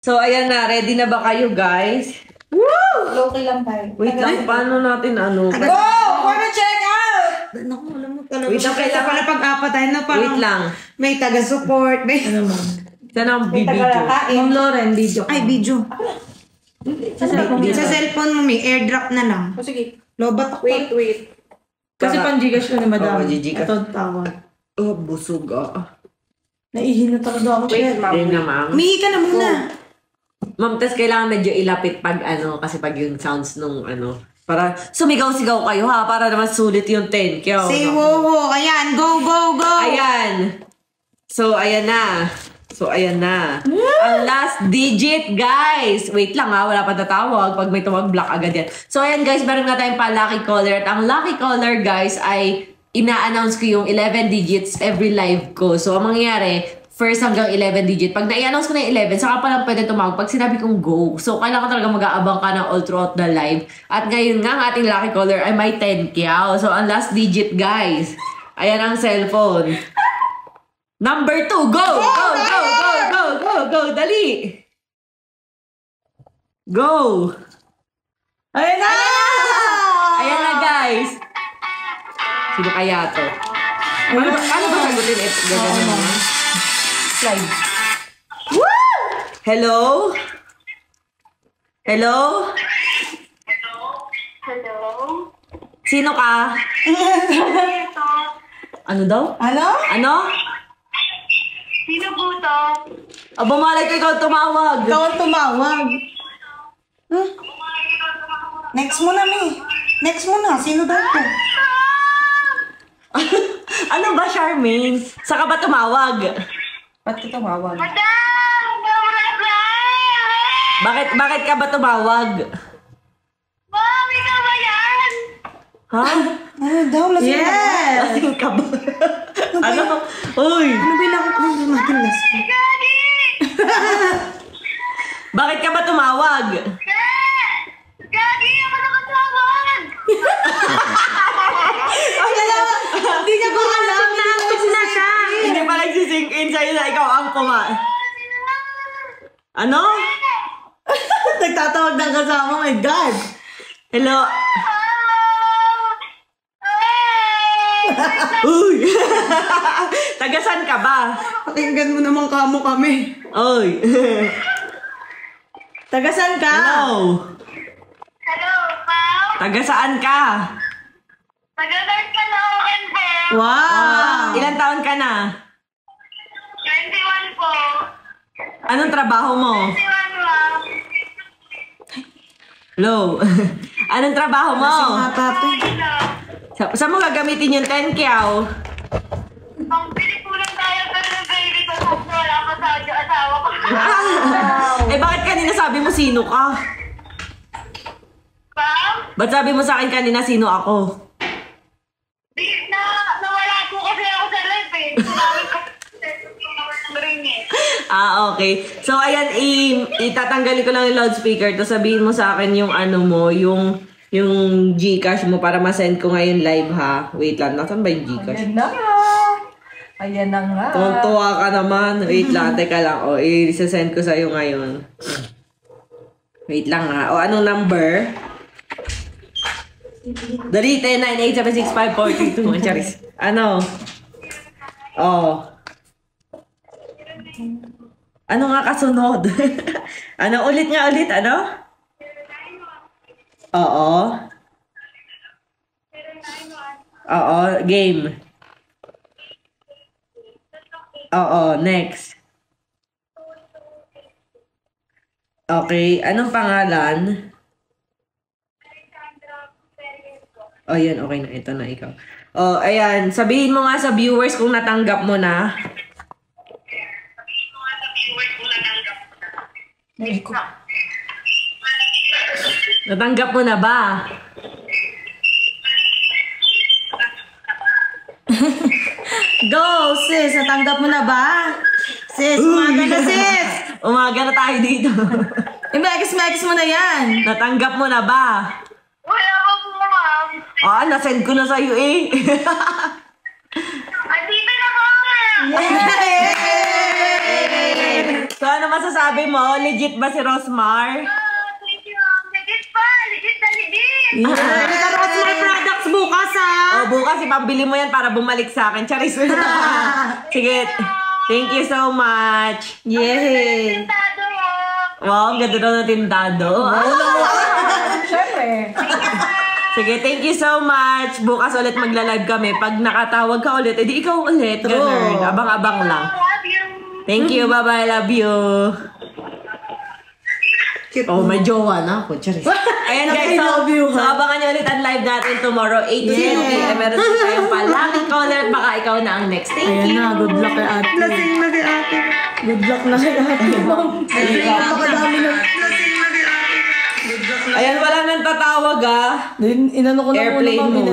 So, ayan na. Ready na ba kayo, guys? Woo! Local lang tayo. Wait lang, paano natin ano? Go! For the check out! Naku, alam mo talaga. Wait lang, Kaya pala pag-apat tayo na parang Wait lang. may taga-support. May... Ano mo? Saan ang May video? tagalakain. Ma'am Lauren, video. Ay, video. Sa cellphone. Sa cellphone mo, may airdrop na lang. O sige. Lobat ako. Wait. Kasi pang Gcash ko ni madam. Oo, Gcash. Ito tawag. Oh, busog ah. Naihi na talaga ako. Wait, ma'am. Ayun na, ma'am. Umihi ka na muna. Ma'am, tas kailangan medyo ilapit pag ano, kasi pag yung sounds nung ano, para sumigaw-sigaw kayo ha, para naman sulit yung 10. Kaya, Say wo-wo. Ayan, go, go, go. Ayan. So, ayan na. Ang last digit, guys. Wait lang ha, wala pa tatawag. Pag may tumawag, block agad yan. So, ayan guys, meron nga tayong pa-lucky caller. At ang lucky caller, guys, ay ina-announce ko yung 11 digits every live ko. So, ang mangyayari, first hanggang 11 digit. Pag na-i-announce ko na yung 11, saka pa lang pwede tumawag pag sinabi kong go. So, kailangan ko talaga mag-aabang ka ng all throughout the live. At ngayon nga, ang ating lucky caller ay may 10 kyaw. So, ang last digit, guys. Ayan ang cellphone. Number 2, go! Go! Dali! Go! Ayun na! Ayan na, guys. Sino kaya to? Ano ba sagutin ito? Ganyan na. Slide. Woo! Hello? Hello? Hello? Sino ka? Ito. Ano daw? Ano? Ano? Sino po to? Aba, malay ko ikaw tumawag. Ikaw ang tumawag. Next mo na, Mi. Next mo na. Sino daw to? Ano ba, Charmaine? Saka ba tumawag? Ba't ka tumawag? Madam! Mamrapla! Bakit ka ba tumawag? Ma'am, ikaw ba yan? Ha? Ano daw? Lasing ka ba? Yes! Lasing ka ba? Ano? Uy! Ano ba yung nakakong natin lasing? Gagi! Bakit ka ba tumawag? Gagi! Ako nakatawag! Hindi niya ba alam? Naantok na siya. Hindi pa nagsisink in sa'yo na ikaw ang Ano? Nagtatawag ng kasama. My God! Hello? Uy! Tagasan ka ba? Pakinggan mo naman kamo kami. Uy! Tagasan ka? Hello? Hello, ma'am? Tagasaan ka? Taga-nerd ka na akin po. Wow! Ilan taon ka na? 21 po. Anong trabaho mo? 21, ma'am. Hello? Anong trabaho mo? Lasing nga tato. Hello. Saan mo gagamitin yung 10 kyaw? Pang-bili po lang tayo ng baby ko kung wala pa sa asawa ko. Eh bakit kanina sabi mo sino ka? Ma'am? Ba't sabi mo sa akin kanina sino ako? Nawala po kasi ako sa live eh. Sinabi ko ring eh. Ah, okay. So, ayan, itatanggalin ko lang yung loudspeaker. Tapos sabihin mo sa akin yung ano mo, yung Gcash mo para ma-send ko ngayon live, ha? Wait lang, nasan ba yung Gcash? Ayan na nga! Ayan na nga! Tuwa ka naman. Wait lang, teka lang. O, i-send ko sa'yo ngayon. Wait lang, ha? O, anong number? Dali, 10-9-8-7-6-5-4-3-2. Charis. Ano? Oh. Ano nga kasunod? Ano ulit, ano? Oo. Oo, game. Oo, next. Okay, anong pangalan? Oh, yan, okay na. Ito na ikaw. Oh, ayan. Sabihin mo nga sa viewers kung natanggap mo na. Natanggap mo na ba? Go, sis! Natanggap mo na ba? Sis, umaga na, sis! Umaga na tayo dito. Imekis-mekis mo na yan! Natanggap mo na ba? Wala pa po, ma'am. Ah, nasend ko na sa'yo eh. Andito na po, ma'am. Yay! So, ano masasabi mo? Legit ba si Rosmar? Thank you. Legit pa. Legit na legit. Yeah. Nagkaroon my products bukas ha. Bukas ipambili mo yan para bumalik sa akin. Charis. Sige. Thank you so much. Yay. Tado mo. Wow, ang ganda daw ng tindado. Siyempre. Sige, thank you so much. Bukas ulit magla-live kami. Pag nakatawag ka ulit, edi ikaw ulit. Ganun. Abang-abang lang. Love you. Thank you. Bye-bye. Love you. Oh, may jowa na ako. Charis. Ayan guys, so abangan nyo ulit ang live natin tomorrow, 8 to 10 p.m. Meron din tayong palaki caller. Baka ikaw na ang next. Thank Ayan you. na, good luck kay ate. Lasing na si ate. Good luck na kay ate. Napakadami na. Ayan, wala nang tatawag ah. Inano ko na Airplane muna mode. kami